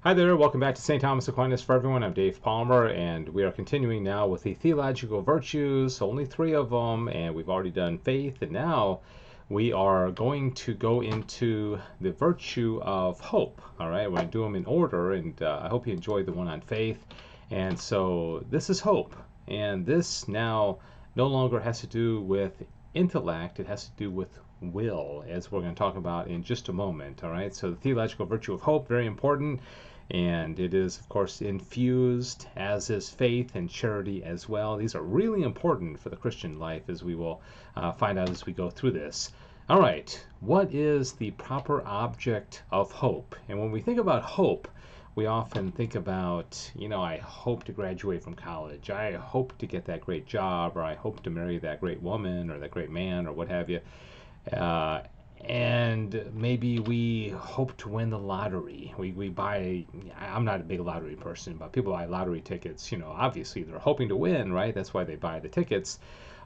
Hi there, welcome back to St. Thomas Aquinas for Everyone. I'm Dave Palmer, and we are continuing now with the theological virtues, only 3 of them, and we've already done faith, and now we are going to go into the virtue of hope. All right, we're going to do them in order, and I hope you enjoyed the one on faith. And so this is hope, and this now no longer has to do with intellect, it has to do with will, as we're going to talk about in just a moment. All right, so the theological virtue of hope, very important. And it is, of course, infused, as is faith and charity as well. These are really important for the Christian life, as we will find out as we go through this. All right, what is the proper object of hope? And when we think about hope, we often think about, I hope to graduate from college. I hope to get that great job, or I hope to marry that great woman or that great man, or what have you. And maybe we hope to win the lottery. We buy, I'm not a big lottery person, but people buy lottery tickets, obviously they're hoping to win, right? That's why they buy the tickets.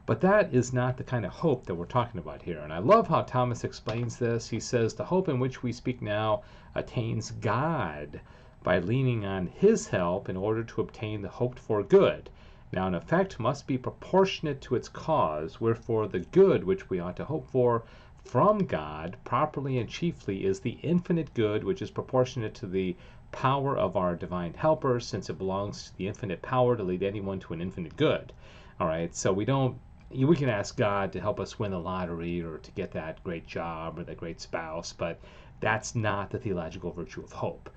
But that is not the kind of hope that we're talking about here. And I love how Thomas explains this. He says, the hope in which we speak now attains God by leaning on his help in order to obtain the hoped for good. Now, an effect must be proportionate to its cause, wherefore the good which we ought to hope for from God, properly and chiefly, is the infinite good, which is proportionate to the power of our divine helper, since it belongs to the infinite power to lead anyone to an infinite good. All right, so we can ask God to help us win the lottery or to get that great job or that great spouse, but that's not the theological virtue of hope.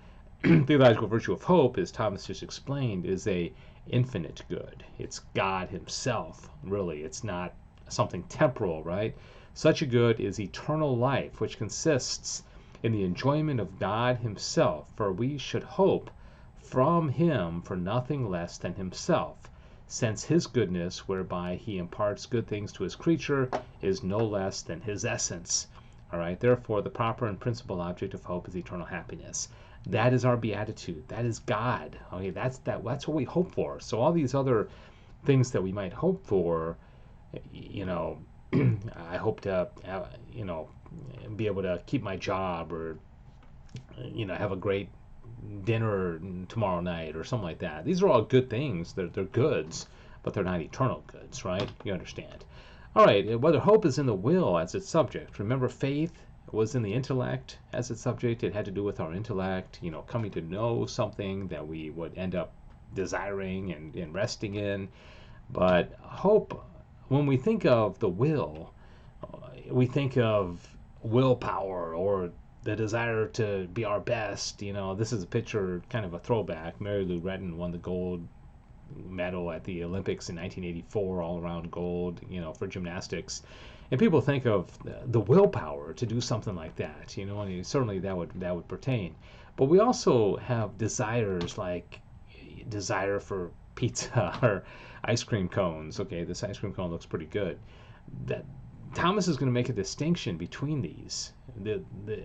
Theological virtue of hope, as Thomas just explained, is a infinite good. It's God himself, really. It's not something temporal, right? Such a good is eternal life, which consists in the enjoyment of God himself, for we should hope from him for nothing less than himself, since his goodness, whereby he imparts good things to his creature, is no less than his essence. All right, therefore the proper and principal object of hope is eternal happiness. That is our beatitude. That is God. Okay, that's what we hope for. So all these other things that we might hope for, I hope to, be able to keep my job, or, have a great dinner tomorrow night or something like that. These are all good things. They're goods, but they're not eternal goods, right? You understand. All right, whether hope is in the will as its subject. Remember, faith was in the intellect as its subject. It had to do with our intellect, coming to know something that we would end up desiring and resting in. But hope, when we think of the will, we think of willpower or the desire to be our best. This is a picture, kind of a throwback. Mary Lou Retton won the gold medal at the Olympics in 1984, all around gold, for gymnastics. And people think of the willpower to do something like that, and certainly that would pertain. But we also have desires, like desire for pizza or ice cream cones. Okay, this ice cream cone looks pretty good. That Thomas is going to make a distinction between these.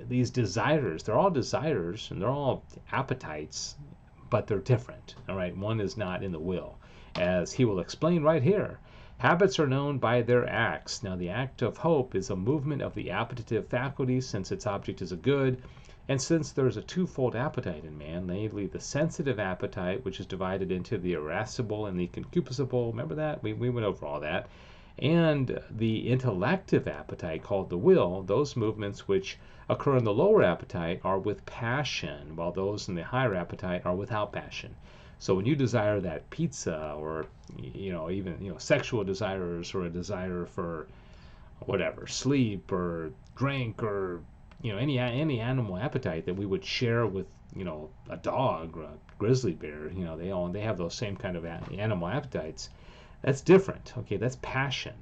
These desires, they're all desires and they're all appetites, but they're different. All right, one is not in the will, as he will explain right here. Habits are known by their acts. Now, the act of hope is a movement of the appetitive faculties, since its object is a good, and since there is a twofold appetite in man, namely the sensitive appetite, which is divided into the irascible and the concupiscible. Remember that? We went over all that. And the intellective appetite, called the will. Those movements which occur in the lower appetite are with passion, while those in the higher appetite are without passion. So when you desire that pizza, or even sexual desires, or a desire for whatever, sleep or drink, or any animal appetite that we would share with a dog or a grizzly bear, they have those same kind of animal appetites. That's different. Okay, that's passion.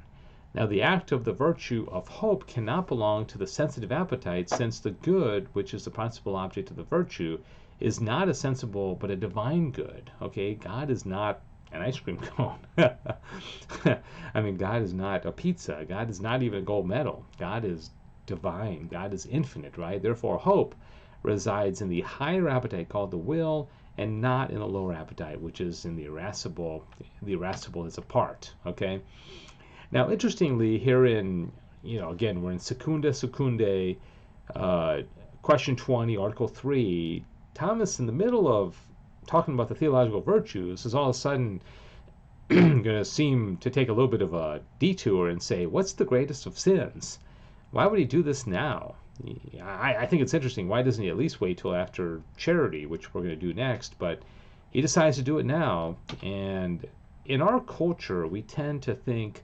Now, the act of the virtue of hope cannot belong to the sensitive appetite, since the good, which is the principal object of the virtue, is not a sensible but a divine good. Okay, God is not an ice cream cone. I mean, God is not a pizza. God is not even a gold medal. God is divine. God is infinite, right? Therefore, hope resides in the higher appetite, called the will, and not in the lower appetite, which is in the irascible. The irascible is a part. Okay. Now, interestingly, here in, again, we're in Secunda Secundae, question 20, Article 3. Thomas, in the middle of talking about the theological virtues, is all of a sudden going to seem to take a little bit of a detour and say, what's the greatest of sins? Why would he do this now? I think it's interesting. Why doesn't he at least wait till after charity, which we're going to do next? But he decides to do it now. And in our culture, we tend to think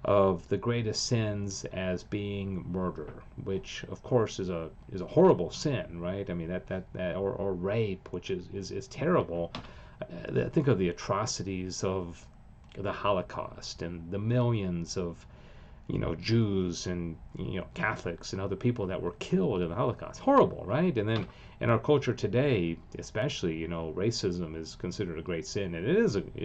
of the greatest sins as being murder, which of course is a horrible sin, right? I mean or rape, which is terrible. Think of the atrocities of the Holocaust and the millions of Jews and Catholics and other people that were killed in the Holocaust. Horrible, right? And then in our culture today, especially, racism is considered a great sin, and it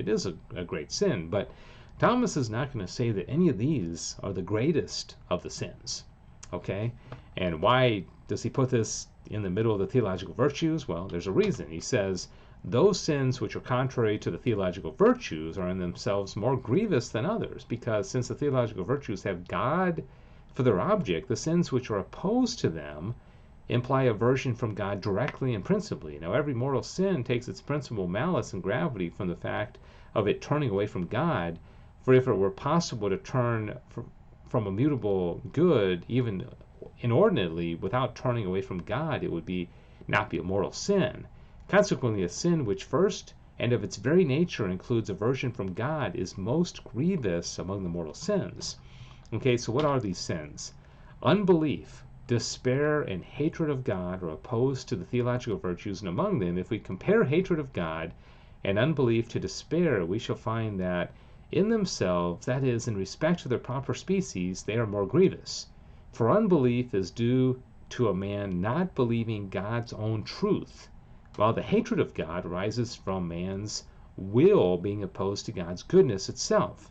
is a great sin. But Thomas is not going to say that any of these are the greatest of the sins. Okay? And why does he put this in the middle of the theological virtues? Well, there's a reason. He says those sins which are contrary to the theological virtues are in themselves more grievous than others, because since the theological virtues have God for their object, the sins which are opposed to them imply aversion from God directly and principally. Now, every mortal sin takes its principal malice and gravity from the fact of it turning away from God. For if it were possible to turn from a mutable good, even inordinately, without turning away from God, it would not be a mortal sin. Consequently, a sin which first and of its very nature includes aversion from God is most grievous among the mortal sins. Okay, so what are these sins? Unbelief, despair, and hatred of God are opposed to the theological virtues, and among them, if we compare hatred of God and unbelief to despair, we shall find that in themselves, that is, in respect to their proper species, they are more grievous. For unbelief is due to a man not believing God's own truth, while the hatred of God arises from man's will being opposed to God's goodness itself.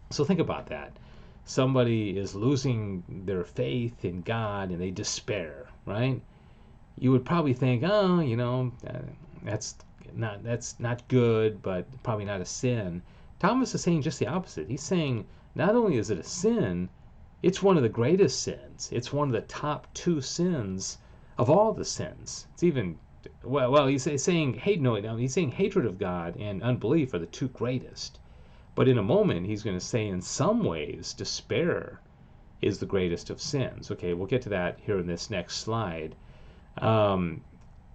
So think about that. Somebody is losing their faith in God and they despair, right? You would probably think, that's not good, but probably not a sin. Thomas is saying just the opposite. He's saying not only is it a sin, it's one of the greatest sins. It's one of the top 2 sins of all the sins. It's even he's saying hatred of God and unbelief are the 2 greatest. But in a moment, he's going to say in some ways despair is the greatest of sins. Okay, we'll get to that here in this next slide.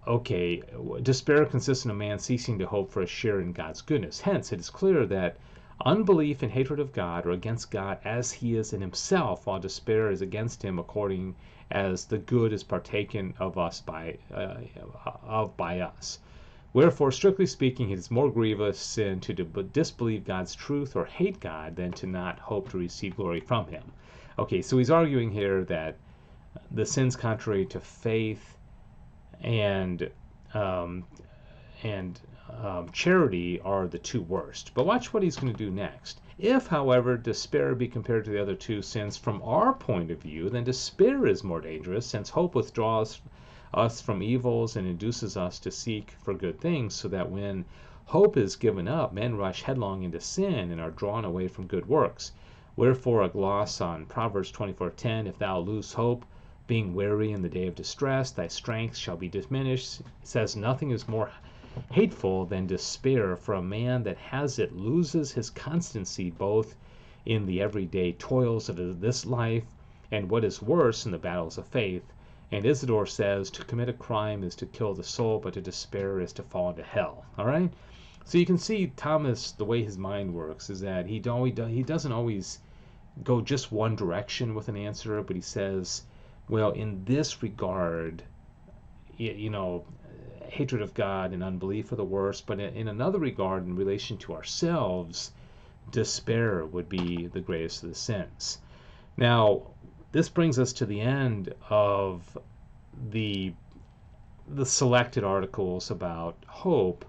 Okay, despair consists in a man ceasing to hope for a share in God's goodness. Hence, it is clear that unbelief and hatred of God are against God as he is in himself, while despair is against him according as the good is partaken of us by us. Wherefore, strictly speaking, it is more grievous sin to disbelieve God's truth or hate God than to not hope to receive glory from him. Okay, so he's arguing here that the sins contrary to faith and charity are the 2 worst. But watch what he's going to do next. If, however, despair be compared to the other 2 sins from our point of view, then despair is more dangerous, since hope withdraws us from evils and induces us to seek for good things, so that when hope is given up, men rush headlong into sin and are drawn away from good works. Wherefore a gloss on Proverbs 24:10, if thou lose hope, being weary in the day of distress, thy strength shall be diminished, says nothing is more hateful than despair, for a man that has it loses his constancy both in the everyday toils of this life and, what is worse, in the battles of faith. And Isidore says, to commit a crime is to kill the soul, but to despair is to fall into hell. All right? So you can see Thomas, the way his mind works, is that he doesn't always go just one direction with an answer, but he says, well, in this regard, hatred of God and unbelief are the worst, but in another regard, in relation to ourselves, despair would be the greatest of the sins. Now, this brings us to the end of the selected articles about hope,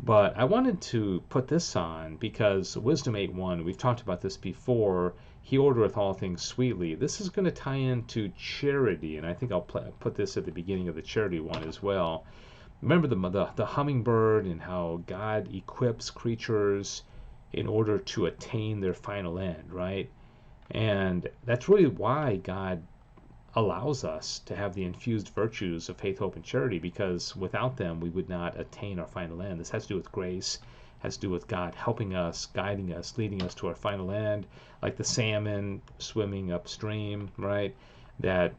but I wanted to put this on because Wisdom 8:1, we've talked about this before, he ordereth all things sweetly. This is going to tie into charity, and I think I'll put this at the beginning of the charity one as well. Remember the hummingbird and how God equips creatures in order to attain their final end, right? And that's really why God allows us to have the infused virtues of faith, hope, and charity, because without them we would not attain our final end. This has to do with grace, has to do with God helping us, guiding us, leading us to our final end, like the salmon swimming upstream, right? That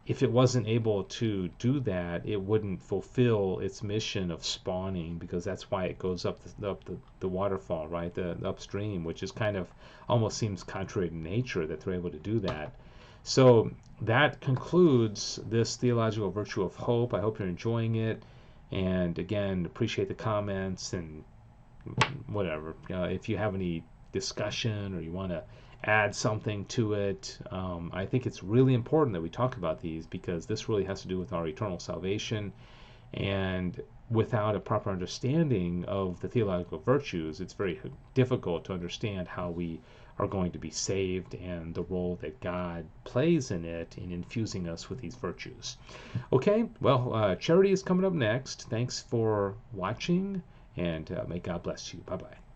if it wasn't able to do that, it wouldn't fulfill its mission of spawning, because that's why it goes up the waterfall, right? The upstream, which is kind of almost seems contrary to nature that they're able to do that. So that concludes this theological virtue of hope. I hope you're enjoying it. And again, appreciate the comments and whatever. If you have any discussion or you want to add something to it, I think it's really important that we talk about these, because this really has to do with our eternal salvation. And without a proper understanding of the theological virtues, it's very difficult to understand how we are going to be saved and the role that God plays in it in infusing us with these virtues. Okay, well, charity is coming up next. Thanks for watching, and may God bless you. Bye-bye.